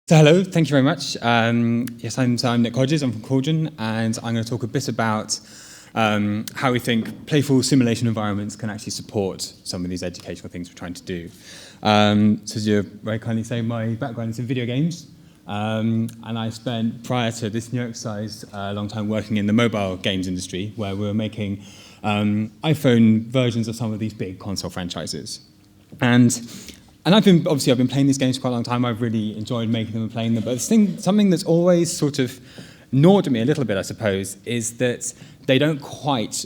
So hello, thank you very much. Yes, I'm Nick Hodges, I'm from Cauldron, and I'm going to talk a bit about how we think playful simulation environments can actually support some of these educational things we're trying to do. So as you very kindly say, my background is in video games, and I spent, prior to this new exercise, a long time working in the mobile games industry, where we were making iPhone versions of some of these big console franchises. And I've been playing these games for quite a long time. I've really enjoyed making them and playing them. But something that's always sort of gnawed at me a little bit, I suppose, is that they don't quite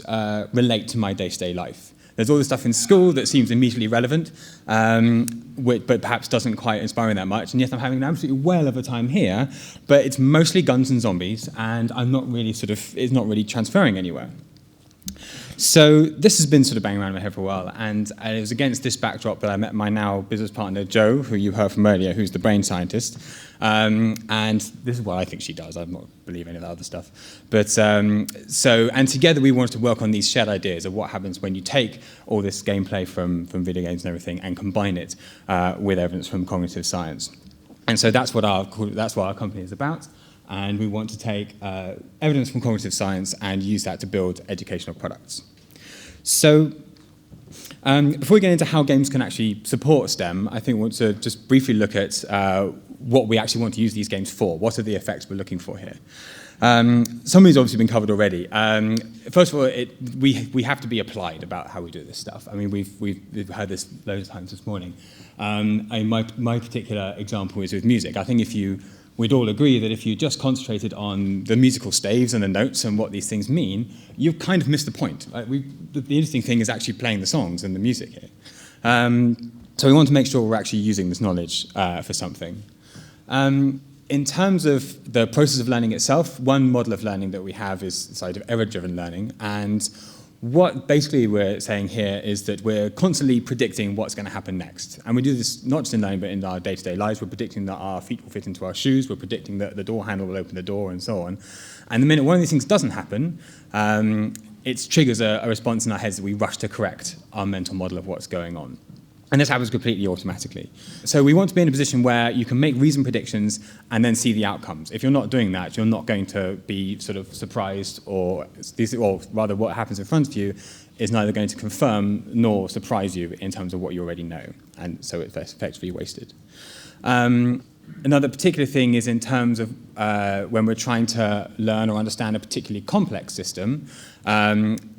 relate to my day-to-day life. There's all this stuff in school that seems immediately relevant, but perhaps doesn't quite inspire me that much. And yes, I'm having an absolutely whale of a time here, but it's mostly guns and zombies, and it's not really transferring anywhere. So this has been sort of banging around in my head for a while, and it was against this backdrop that I met my now business partner, Jo, who you heard from earlier, who's the brain scientist. And this is what I think she does. I don't believe any of that other stuff. But and together we wanted to work on these shared ideas of what happens when you take all this gameplay from video games and everything and combine it with evidence from cognitive science. And so that's what our company is about. And we want to take evidence from cognitive science and use that to build educational products. So before we get into how games can actually support STEM, I think we want to just briefly look at what we actually want to use these games for. What are the effects we're looking for here? Some of these have obviously been covered already. First of all, we have to be applied about how we do this stuff. I mean, we've heard this loads of times this morning. My particular example is with music. I think we'd all agree that if you just concentrated on the musical staves and the notes and what these things mean, you've kind of missed the point. The interesting thing is actually playing the songs and the music here. So we want to make sure we're actually using this knowledge for something. In terms of the process of learning itself, one model of learning that we have is the side of error-driven learning. And what basically we're saying here is that we're constantly predicting what's going to happen next. And we do this not just in learning, but in our day-to-day lives. We're predicting that our feet will fit into our shoes. We're predicting that the door handle will open the door, and so on. And the minute one of these things doesn't happen, it triggers a response in our heads that we rush to correct our mental model of what's going on. And this happens completely automatically. So we want to be in a position where you can make reasoned predictions and then see the outcomes. If you're not doing that, you're not going to be sort of surprised, or rather what happens in front of you is neither going to confirm nor surprise you in terms of what you already know. And so it's effectively wasted. Another particular thing is in terms of when we're trying to learn or understand a particularly complex system,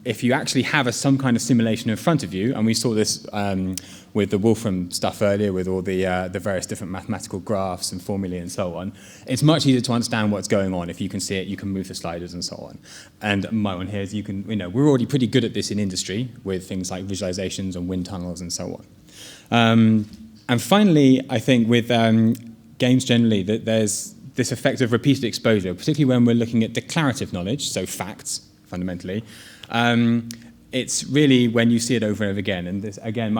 if you actually have some kind of simulation in front of you, and we saw this with the Wolfram stuff earlier with all the various different mathematical graphs and formulae and so on, it's much easier to understand what's going on. If you can see it, you can move the sliders and so on. And my one here is we're already pretty good at this in industry with things like visualizations and wind tunnels and so on. And finally, I think with games generally, that there's this effect of repeated exposure, particularly when we're looking at declarative knowledge, so facts, fundamentally. It's really when you see it over and over again. And this, again,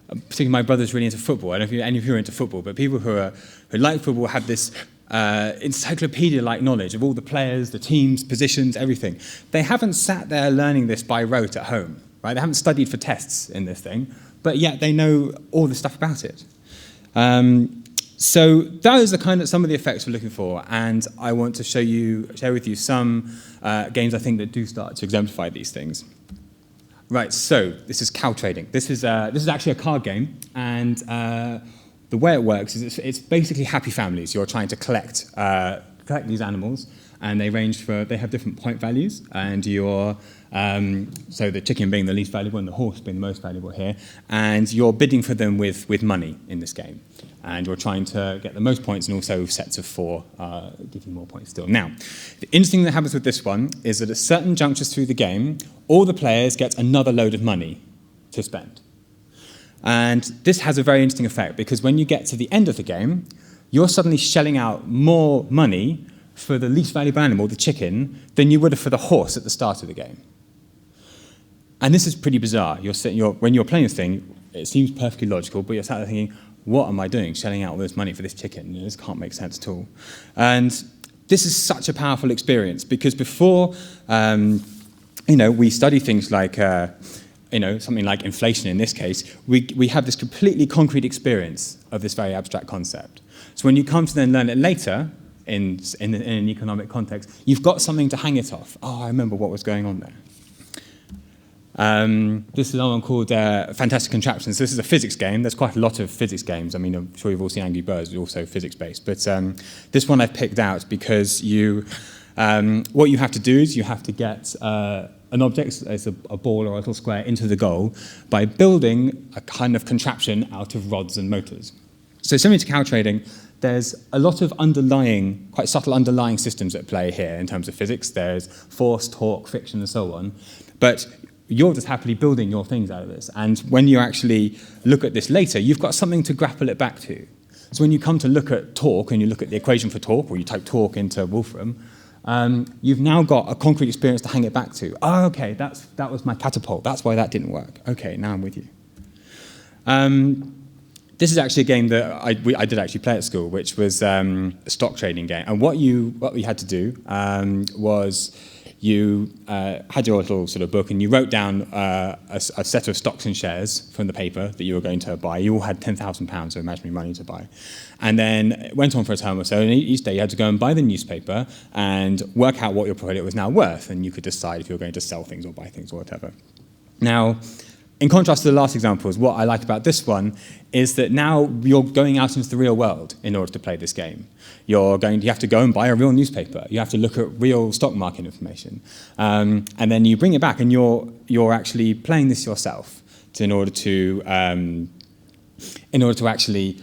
particularly my brother's really into football. I don't know if any of you are into football, but people who like football have this encyclopedia-like knowledge of all the players, the teams, positions, everything. They haven't sat there learning this by rote at home, right? They haven't studied for tests in this thing, but yet they know all the stuff about it. So those are some of the effects we're looking for, and I want to share with you some games I think that do start to exemplify these things. Right, so this is cow trading. This is actually a card game, and the way it works is it's basically happy families. You're trying to collect these animals, and they have different point values, and so the chicken being the least valuable and the horse being the most valuable here, and you're bidding for them with money in this game. And you're trying to get the most points, and also sets of 4 give you more points still. Now, the interesting thing that happens with this one is that at certain junctures through the game, all the players get another load of money to spend. And this has a very interesting effect, because when you get to the end of the game, you're suddenly shelling out more money for the least valuable animal, the chicken, than you would have for the horse at the start of the game. And this is pretty bizarre. When you're playing this thing, it seems perfectly logical, but you're sat there thinking, what am I doing, shelling out all this money for this chicken? This can't make sense at all. And this is such a powerful experience, because before, we study things like, something like inflation in this case, we have this completely concrete experience of this very abstract concept. So when you come to then learn it later, in an economic context, you've got something to hang it off. Oh, I remember what was going on there. This is another one called Fantastic Contraptions. This is a physics game. There's quite a lot of physics games. I mean, I'm sure you've all seen Angry Birds, it's also physics-based. But this one I've picked out because what you have to do is you have to get an object, as a ball or a little square, into the goal by building a kind of contraption out of rods and motors. So similar to cow trading, there's a lot of quite subtle underlying systems at play here in terms of physics. There's force, torque, friction, and so on. But you're just happily building your things out of this. And when you actually look at this later, you've got something to grapple it back to. So when you come to look at torque, and you look at the equation for torque, or you type torque into Wolfram, you've now got a concrete experience to hang it back to. Oh, okay, that was my catapult. That's why that didn't work. Okay, now I'm with you. This is actually a game that I did actually play at school, which was a stock trading game. And what we had to do was you had your little sort of book and you wrote down a set of stocks and shares from the paper that you were going to buy. You all had £10,000 of imaginary money to buy. And then it went on for a term or so, and each day you had to go and buy the newspaper and work out what your product was now worth, and you could decide if you were going to sell things or buy things or whatever. Now, in contrast to the last examples, what I like about this one is that now you're going out into the real world in order to play this game. You have to go and buy a real newspaper. You have to look at real stock market information. And then you bring it back, and you're actually playing this yourself in order to actually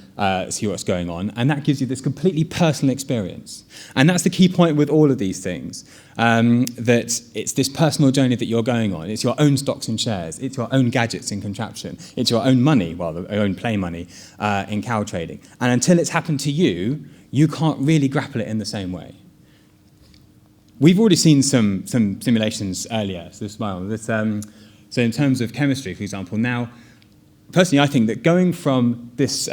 see what's going on. And that gives you this completely personal experience. And that's the key point with all of these things, that it's this personal journey that you're going on. It's your own stocks and shares. It's your own gadgets in Contraption. It's your own money, well, your own play money in cow trading. And until it's happened to you, you can't really grapple it in the same way. We've already seen some simulations earlier. So in terms of chemistry, for example, now, personally, I think that going from these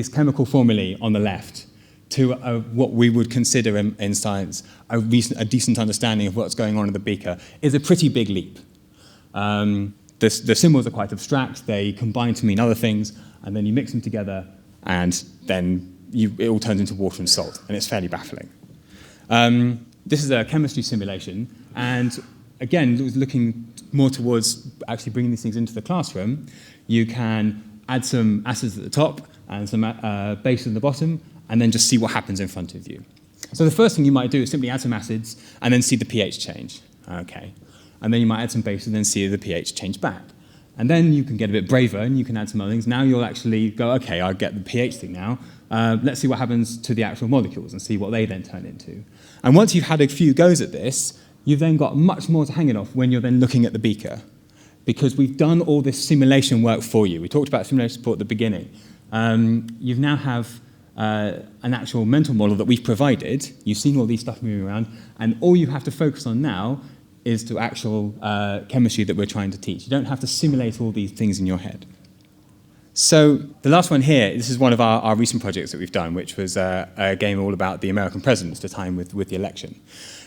chemical formulae on the left to what we would consider in science a decent understanding of what's going on in the beaker is a pretty big leap. The symbols are quite abstract. They combine to mean other things, and then you mix them together, and then it all turns into water and salt, and it's fairly baffling. This is a chemistry simulation, and again, looking more towards actually bringing these things into the classroom. You can add some acids at the top and some base at the bottom, and then just see what happens in front of you. So the first thing you might do is simply add some acids and then see the pH change. Okay. And then you might add some base and then see the pH change back. And then you can get a bit braver and you can add some other things. Now you'll actually go, okay, I get the pH thing now. Let's see what happens to the actual molecules and see what they then turn into. And once you've had a few goes at this, you've then got much more to hang it off when you're then looking at the beaker, because we've done all this simulation work for you. We talked about simulation support at the beginning. You now have an actual mental model that we've provided. You've seen all these stuff moving around, and all you have to focus on now is the actual chemistry that we're trying to teach. You don't have to simulate all these things in your head. So the last one here, this is one of our recent projects that we've done, which was a game all about the American presidents at the time with the election.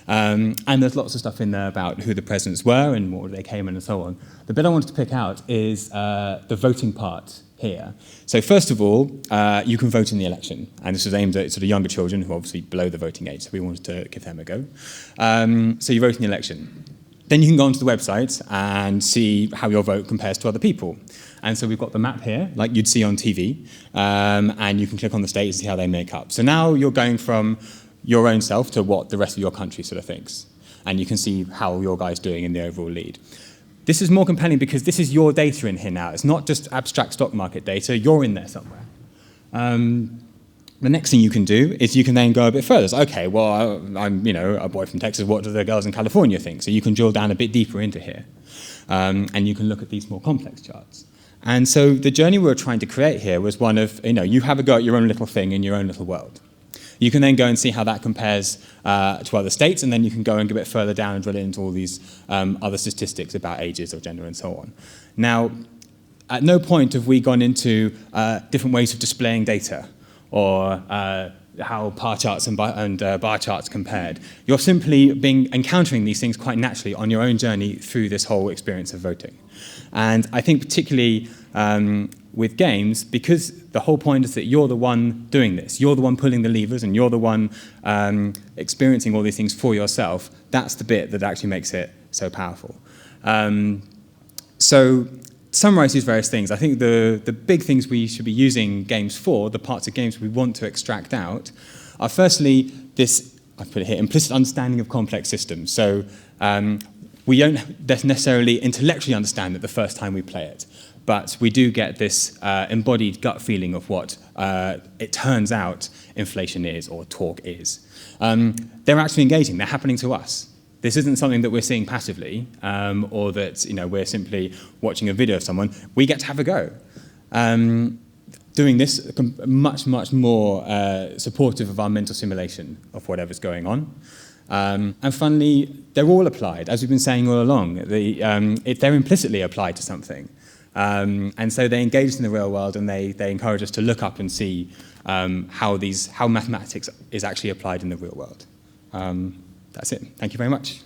And there's lots of stuff in there about who the presidents were and what they came in and so on. The bit I wanted to pick out is the voting part here. So first of all, you can vote in the election. And this was aimed at sort of younger children who are obviously below the voting age, so we wanted to give them a go. So you vote in the election. Then you can go onto the website and see how your vote compares to other people. And so we've got the map here, like you'd see on TV, and you can click on the states and see how they make up. So now you're going from your own self to what the rest of your country sort of thinks. And you can see how your guy's doing in the overall lead. This is more compelling because this is your data in here now. It's not just abstract stock market data. You're in there somewhere. The next thing you can do is you can then go a bit further. So, okay, well, I'm a boy from Texas. What do the girls in California think? So you can drill down a bit deeper into here. And you can look at these more complex charts. And so the journey we were trying to create here was one of, you have a go at your own little thing in your own little world. You can then go and see how that compares to other states, and then you can go and go a bit further down and drill into all these other statistics about ages or gender and so on. Now, at no point have we gone into different ways of displaying data or how par charts and bar charts compared. You're simply encountering these things quite naturally on your own journey through this whole experience of voting. And I think particularly with games, because the whole point is that you're the one doing this, you're the one pulling the levers, and you're the one experiencing all these things for yourself, that's the bit that actually makes it so powerful. So to summarize these various things, I think the big things we should be using games for, the parts of games we want to extract out, are firstly this, I've put it here, implicit understanding of complex systems. So we don't necessarily intellectually understand it the first time we play it, but we do get this embodied gut feeling of what it turns out inflation is or torque is. They're actually engaging, they're happening to us. This isn't something that we're seeing passively, or that we're simply watching a video of someone. We get to have a go. Doing this much, much more supportive of our mental simulation of whatever's going on. And finally, they're all applied, as we've been saying all along. They're implicitly applied to something. And so they engage in the real world, and they encourage us to look up and see how mathematics is actually applied in the real world. That's it. Thank you very much.